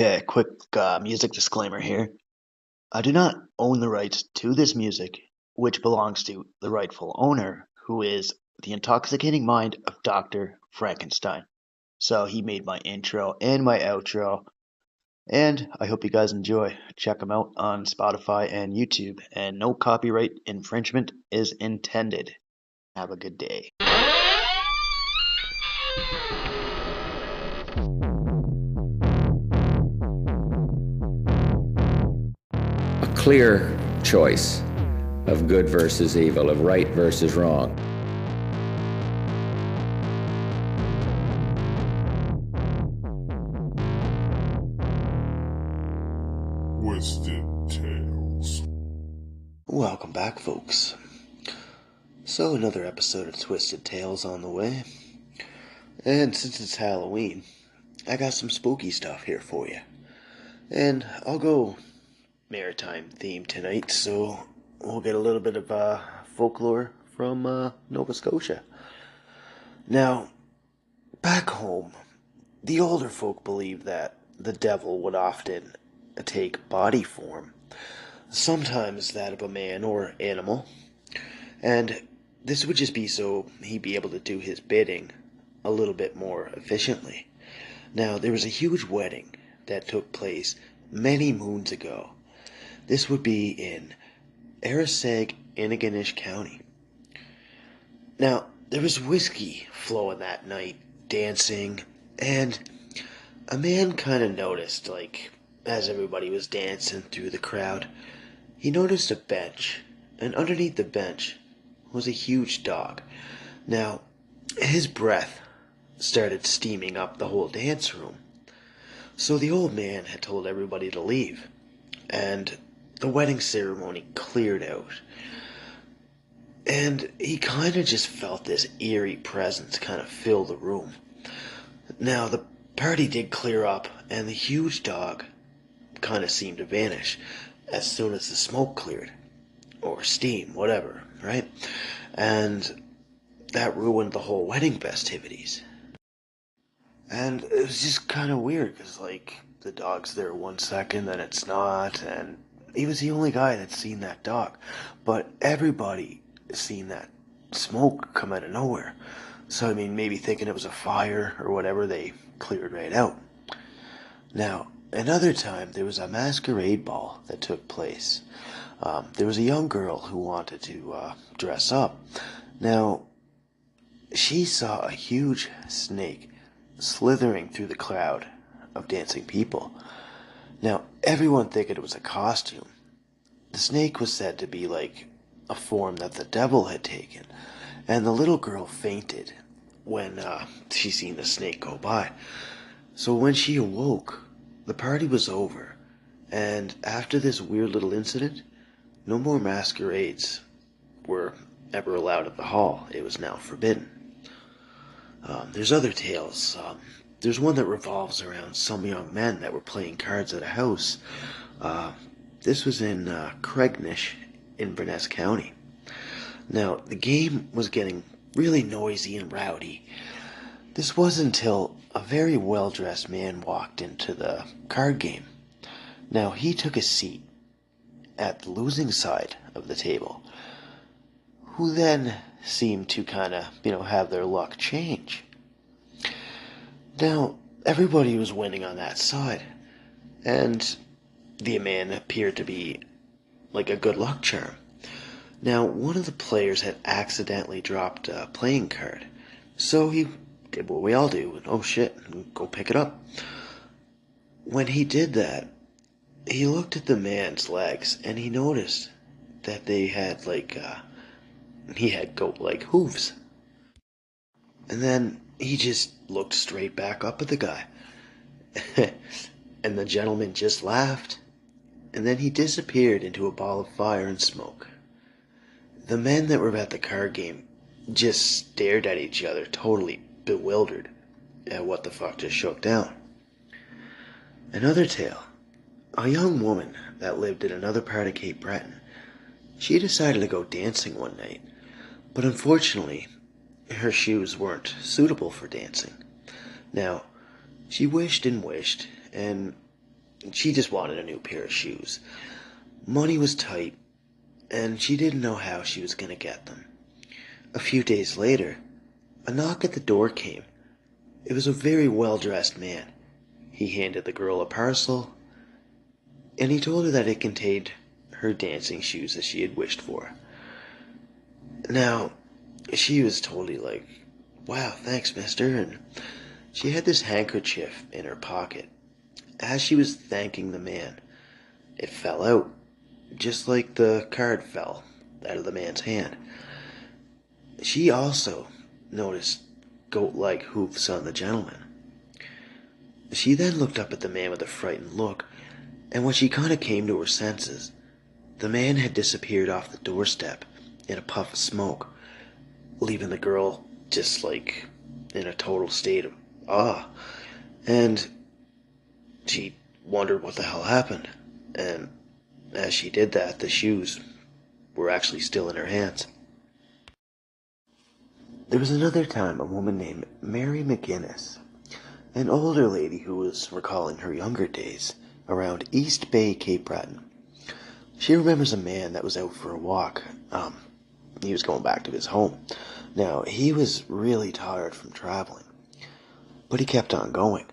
Okay, quick music disclaimer here. I do not own the rights to this music, which belongs to the rightful owner, who is the intoxicating mind of Dr. Frankenstein. So he made my intro and my outro, and I hope you guys enjoy. Check him out on Spotify and YouTube, and no copyright infringement is intended. Have a good day. A clear choice of good versus evil, of right versus wrong. Twisted Tales. Welcome back, folks. So, another episode of Twisted Tales on the way. And since it's Halloween, I got some spooky stuff here for you. And I'll go maritime theme tonight, so we'll get a little bit of folklore from Nova Scotia. Now, back home, the older folk believed that the devil would often take body form, sometimes that of a man or animal, and this would just be so he'd be able to do his bidding a little bit more efficiently. Now, there was a huge wedding that took place many moons ago. This would be in Arisaig, Inigenish County. Now, there was whiskey flowing that night, dancing, and a man kind of noticed, as everybody was dancing through the crowd, he noticed a bench, and underneath the bench was a huge dog. Now, his breath started steaming up the whole dance room. So the old man had told everybody to leave, and the wedding ceremony cleared out. And he kind of just felt this eerie presence kind of fill the room. Now, the party did clear up, and the huge dog kind of seemed to vanish as soon as the smoke cleared. Or steam, whatever, right? And that ruined the whole wedding festivities. And it was just kind of weird, because, the dog's there 1 second, then it's not, and he was the only guy that's seen that dog. But everybody seen that smoke come out of nowhere. So, maybe thinking it was a fire or whatever, they cleared right out. Now, another time, there was a masquerade ball that took place. There was a young girl who wanted to dress up. Now, she saw a huge snake slithering through the crowd of dancing people. Now, everyone thinking it was a costume. The snake was said to be like a form that the devil had taken, and the little girl fainted when she seen the snake go by. So when she awoke, the party was over, and after this weird little incident, no more masquerades were ever allowed at the hall. It was now forbidden. There's other tales. There's one that revolves around some young men that were playing cards at a house. This was in Craignish in Inverness County. Now, the game was getting really noisy and rowdy. This wasn't until a very well-dressed man walked into the card game. Now, he took a seat at the losing side of the table, who then seemed to kind of, have their luck change. Now, everybody was winning on that side, and the man appeared to be like a good luck charm. Now, one of the players had accidentally dropped a playing card, so he did what we all do, and oh shit, go pick it up. When he did that, he looked at the man's legs, and he noticed that they had he had goat like hooves. And then he just looked straight back up at the guy. And the gentleman just laughed, and then he disappeared into a ball of fire and smoke. The men that were at the card game just stared at each other, totally bewildered at what the fuck just shook down. Another tale. A young woman that lived in another part of Cape Breton, she decided to go dancing one night, but unfortunately, her shoes weren't suitable for dancing. Now, she wished and wished, and She just wanted a new pair of shoes. Money was tight, and she didn't know how she was going to get them. A few days later, a knock at the door came. It was a very well-dressed man. He handed the girl a parcel, and he told her that it contained her dancing shoes that she had wished for. Now, she was totally like, wow, thanks, mister, and she had this handkerchief in her pocket. As she was thanking the man, it fell out, just like the card fell out of the man's hand. She also noticed goat-like hoofs on the gentleman. She then looked up at the man with a frightened look, and when she kind of came to her senses, the man had disappeared off the doorstep in a puff of smoke, leaving the girl just like in a total state of awe. And she wondered what the hell happened. And as she did that, the shoes were actually still in her hands. There was another time a woman named Mary McGinnis, an older lady who was recalling her younger days around East Bay, Cape Breton. She remembers a man that was out for a walk. He was going back to his home. Now, he was really tired from traveling, but he kept on going.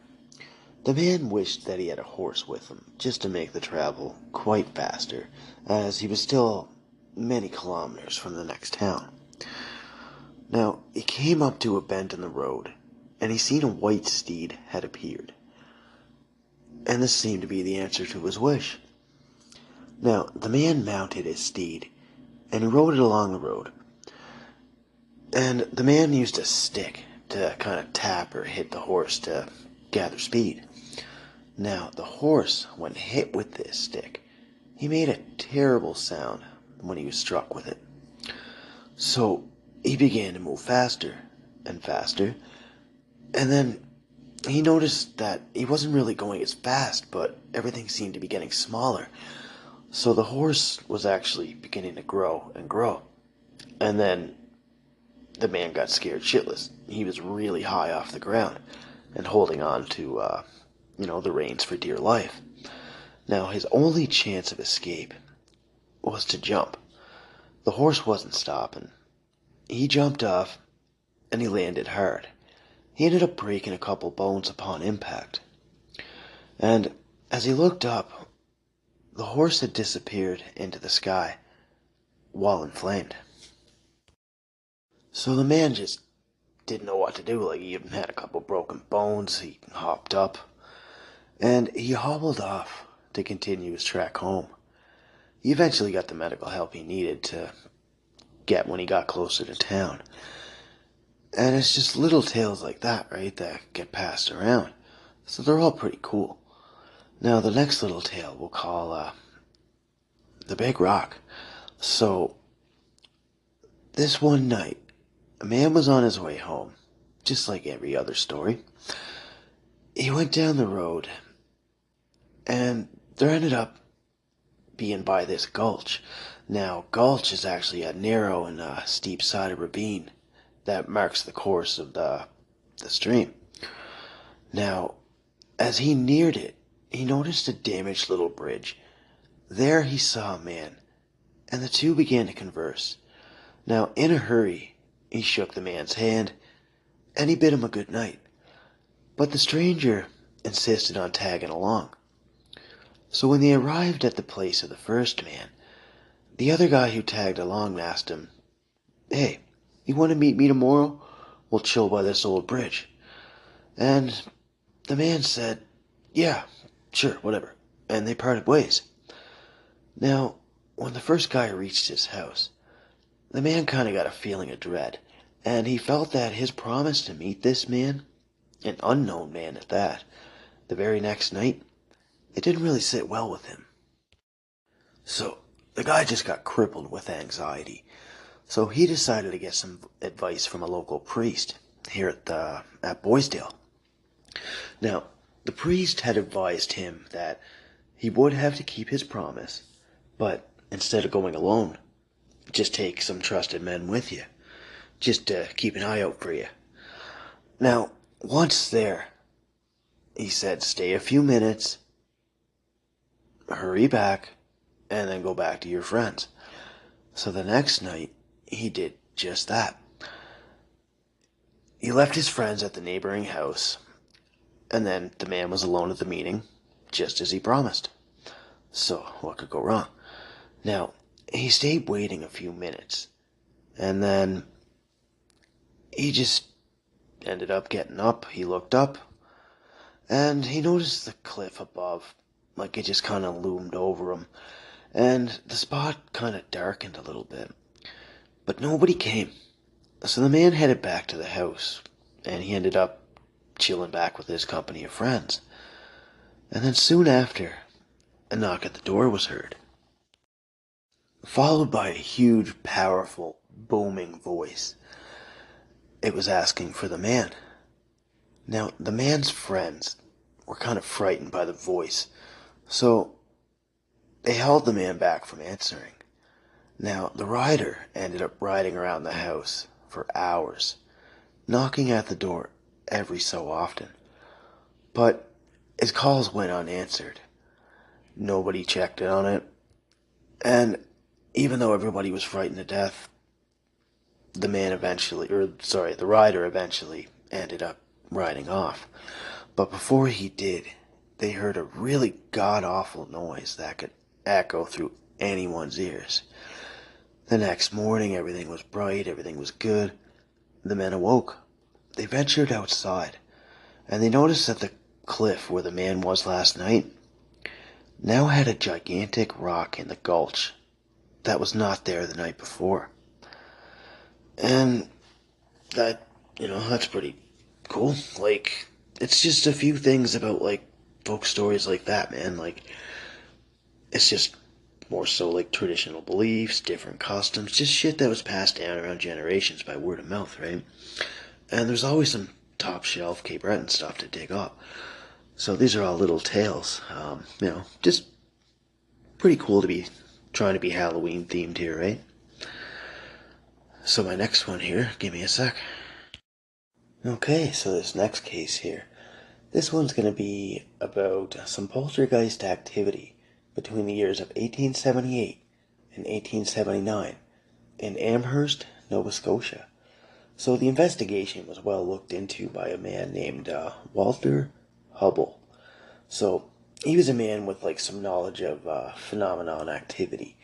The man wished that he had a horse with him, just to make the travel quite faster, as he was still many kilometers from the next town. Now, he came up to a bend in the road, and he seen a white steed had appeared. And this seemed to be the answer to his wish. Now, the man mounted his steed, and he rode it along the road. And the man used a stick to kind of tap or hit the horse to gather speed. Now, the horse, when hit with this stick, he made a terrible sound when he was struck with it. So, he began to move faster and faster, and then he noticed that he wasn't really going as fast, but everything seemed to be getting smaller. So the horse was actually beginning to grow and grow. And then the man got scared shitless. He was really high off the ground and holding on to, the reins for dear life. Now, his only chance of escape was to jump. The horse wasn't stopping. He jumped off, and he landed hard. He ended up breaking a couple bones upon impact. And as he looked up, the horse had disappeared into the sky, while inflamed. So the man just didn't know what to do. Like, he even had a couple broken bones. He hopped up, and he hobbled off to continue his trek home. He eventually got the medical help he needed to get when he got closer to town. And it's just little tales like that, right, that get passed around. So they're all pretty cool. Now, the next little tale we'll call, The Big Rock. So, this one night, a man was on his way home, just like every other story. He went down the road, and there ended up being by this gulch. Now, gulch is actually a narrow and steep sided ravine that marks the course of the stream. Now, as he neared it, he noticed a damaged little bridge. There he saw a man, and the two began to converse. Now, in a hurry, he shook the man's hand, and he bid him a good night. But the stranger insisted on tagging along. So when they arrived at the place of the first man, the other guy who tagged along asked him, "Hey, you want to meet me tomorrow? We'll chill by this old bridge." And the man said, "Yeah, sure, whatever." And they parted ways. Now, when the first guy reached his house, the man kind of got a feeling of dread, and he felt that his promise to meet this man, an unknown man at that, the very next night, it didn't really sit well with him. So, the guy just got crippled with anxiety. So he decided to get some advice from a local priest here at Boysdale. Now, the priest had advised him that he would have to keep his promise, but instead of going alone, just take some trusted men with you, just to keep an eye out for you. Now, once there, he said, stay a few minutes, hurry back, and then go back to your friends. So the next night, he did just that. He left his friends at the neighboring house, and then the man was alone at the meeting, just as he promised. So, what could go wrong? Now, he stayed waiting a few minutes, and then he just ended up getting up. He looked up, and he noticed the cliff above, like it just kind of loomed over him, and the spot kind of darkened a little bit. But nobody came. So the man headed back to the house, and he ended up chilling back with his company of friends. And then soon after, a knock at the door was heard, followed by a huge, powerful, booming voice. It was asking for the man. Now, the man's friends were kind of frightened by the voice, so they held the man back from answering. Now, the rider ended up riding around the house for hours, knocking at the door every so often. But his calls went unanswered. Nobody checked on it. And even though everybody was frightened to death, the rider eventually ended up riding off. But before he did, they heard a really god-awful noise that could echo through anyone's ears. The next morning, everything was bright, everything was good. The men awoke. They ventured outside, and they noticed that the cliff where the man was last night now had a gigantic rock in the gulch that was not there the night before. And that's pretty cool. Like, it's just a few things about, folk stories like that, man. Like, it's just more so, traditional beliefs, different customs, just shit that was passed down around generations by word of mouth, right? And there's always some top shelf Cape Breton stuff to dig up. So these are all little tales. Just pretty cool to be trying to be Halloween themed here, right? So my next one here, give me a sec. Okay, so this next case here. This one's going to be about some poltergeist activity between the years of 1878 and 1879 in Amherst, Nova Scotia. So the investigation was well looked into by a man named Walter Hubble. So he was a man with some knowledge of phenomenon activity.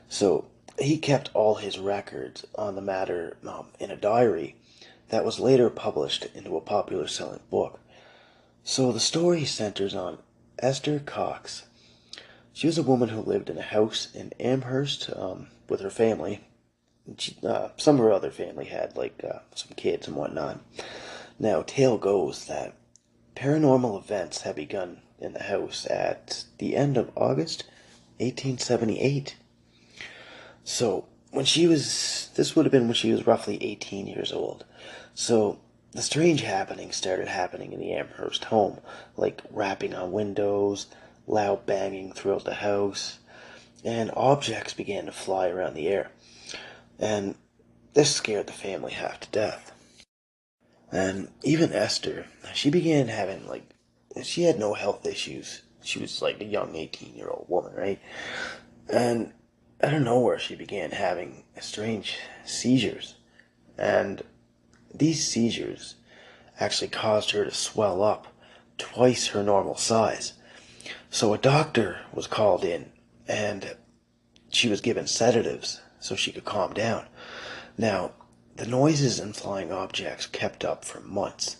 So he kept all his records on the matter in a diary that was later published into a popular selling book. So the story centers on Esther Cox. She was a woman who lived in a house in Amherst with her family. Some of her other family had some kids and whatnot. Now, tale goes that paranormal events had begun in the house at the end of August 1878. So, this would have been when she was roughly 18 years old. So, the strange happenings started happening in the Amherst home, like rapping on windows, loud banging throughout the house, and objects began to fly around the air. And this scared the family half to death. And even Esther, she began having, she had no health issues. She was a young 18-year-old woman, right? And out of nowhere, she began having strange seizures. And these seizures actually caused her to swell up twice her normal size. So a doctor was called in, and she was given sedatives so she could calm down. Now, the noises and flying objects kept up for months,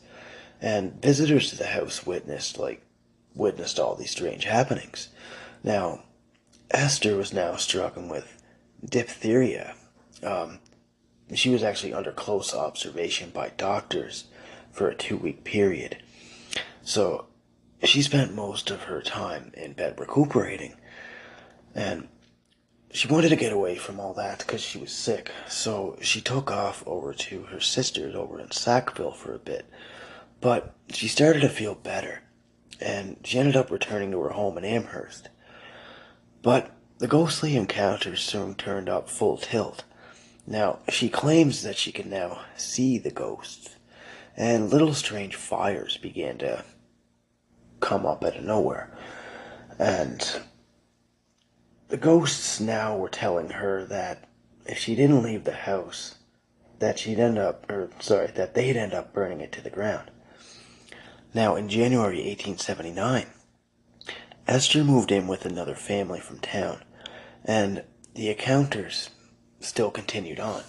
and visitors to the house witnessed all these strange happenings. Now, Esther was now struggling with diphtheria. She was actually under close observation by doctors for a 2-week period. So she spent most of her time in bed recuperating, and she wanted to get away from all that because she was sick. So she took off over to her sister's over in Sackville for a bit. But she started to feel better, and she ended up returning to her home in Amherst. But the ghostly encounters soon turned up full tilt. Now, she claims that she can now see the ghosts, and little strange fires began to come up out of nowhere. And the ghosts now were telling her that if she didn't leave the house, that they'd end up burning it to the ground. Now, in January 1879, Esther moved in with another family from town, and the encounters still continued on.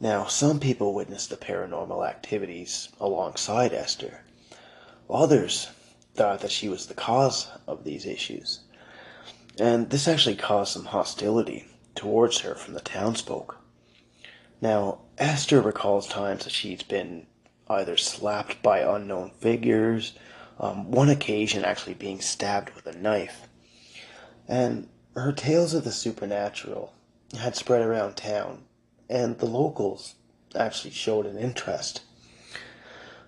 Now, some people witnessed the paranormal activities alongside Esther. Others thought that she was the cause of these issues. And this actually caused some hostility towards her from the townsfolk. Now, Esther recalls times that she's been either slapped by unknown figures, one occasion actually being stabbed with a knife. And her tales of the supernatural had spread around town, and the locals actually showed an interest.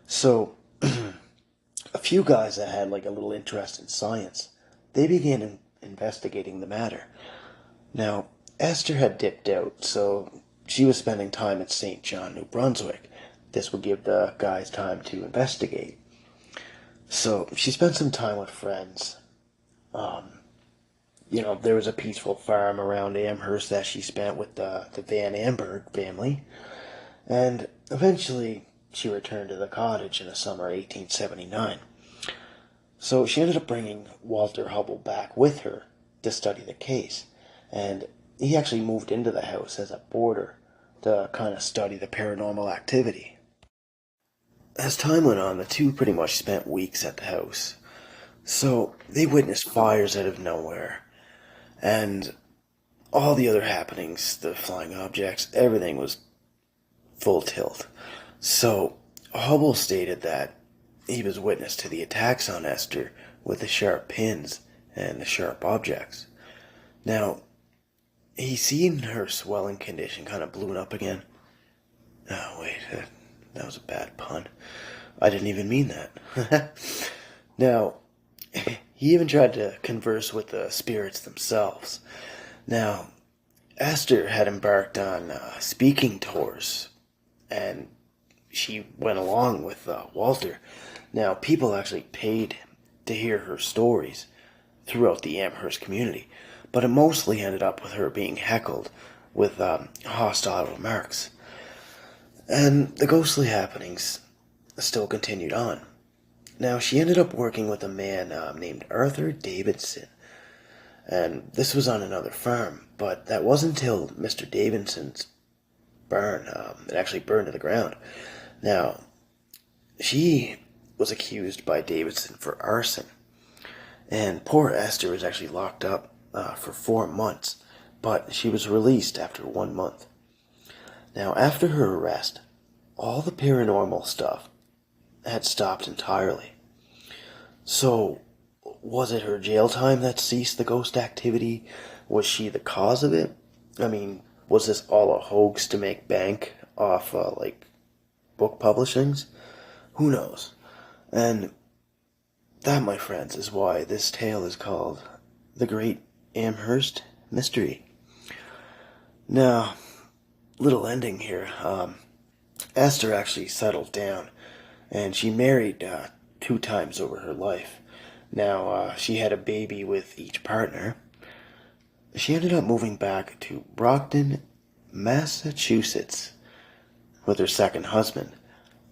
So, a few guys that had like a little interest in science, they began investigating the matter. Now, Esther had dipped out, so she was spending time at St. John, New Brunswick. This would give the guys time to investigate. So she spent some time with friends. There was a peaceful farm around Amherst that she spent with the Van Amberg family. And eventually she returned to the cottage in the summer 1879. So she ended up bringing Walter Hubble back with her to study the case. And he actually moved into the house as a boarder to kind of study the paranormal activity. As time went on, the two pretty much spent weeks at the house. So they witnessed fires out of nowhere. And all the other happenings, the flying objects, everything was full tilt. So Hubble stated that he was witness to the attacks on Esther with the sharp pins and the sharp objects. Now, he seen her swelling condition kind of balloon up again. Oh, wait, that was a bad pun. I didn't even mean that. Now, he even tried to converse with the spirits themselves. Now, Esther had embarked on speaking tours, and she went along with Walter. Now, people actually paid to hear her stories throughout the Amherst community, but it mostly ended up with her being heckled with hostile remarks. And the ghostly happenings still continued on. Now, she ended up working with a man named Arthur Davidson, and this was on another farm, but that wasn't until Mr. Davidson's barn, it actually burned to the ground. Now, she was accused by Davidson for arson, and poor Esther was actually locked up for 4 months, but she was released after 1 month. Now, after her arrest, all the paranormal stuff had stopped entirely. So, was it her jail time that ceased the ghost activity? Was she the cause of it? I mean, was this all a hoax to make bank off, book publishings? Who knows? And that, my friends, is why this tale is called The Great Amherst Mystery. Now, little ending here. Esther actually settled down, and she married 2 times over her life. Now, she had a baby with each partner. She ended up moving back to Brockton, Massachusetts, with her second husband,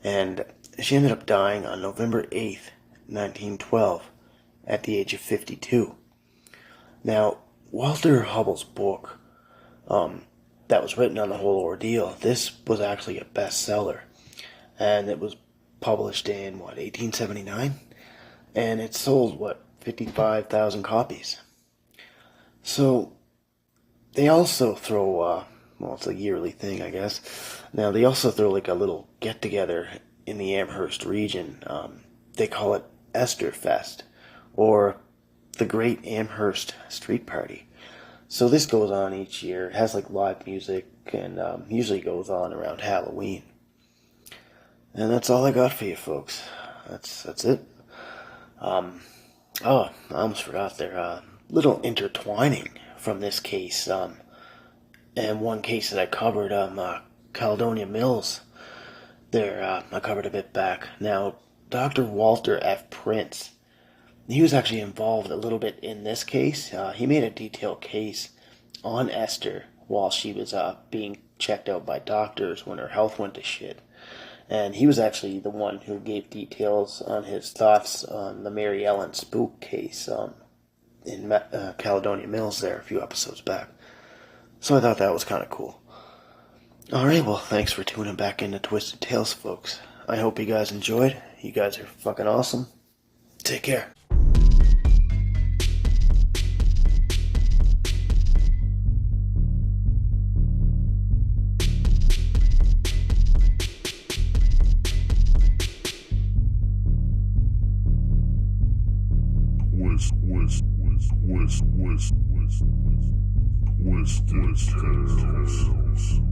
and she ended up dying on November 8th, 1912, at the age of 52. Now, Walter Hubble's book, that was written on the whole ordeal, this was actually a bestseller, and it was published in, 1879? And it sold, 55,000 copies. So, they also throw, it's a yearly thing, I guess. Now, they also throw, a little get-together in the Amherst region. They call it Esther Fest, or the Great Amherst Street Party. So this goes on each year. It has, live music, and usually goes on around Halloween. And that's all I got for you, folks. That's it. I almost forgot there. Little intertwining from this case, and one case that I covered, Caledonia Mills. There, I covered a bit back. Now, Dr. Walter F. Prince. he was actually involved a little bit in this case. He made a detailed case on Esther while she was being checked out by doctors when her health went to shit. And he was actually the one who gave details on his thoughts on the Mary Ellen spook case in Caledonia Mills there a few episodes back. So I thought that was kind of cool. Alright, well, thanks for tuning back into Twisted Tales, folks. I hope you guys enjoyed. You guys are fucking awesome. Take care. Twisted Tales.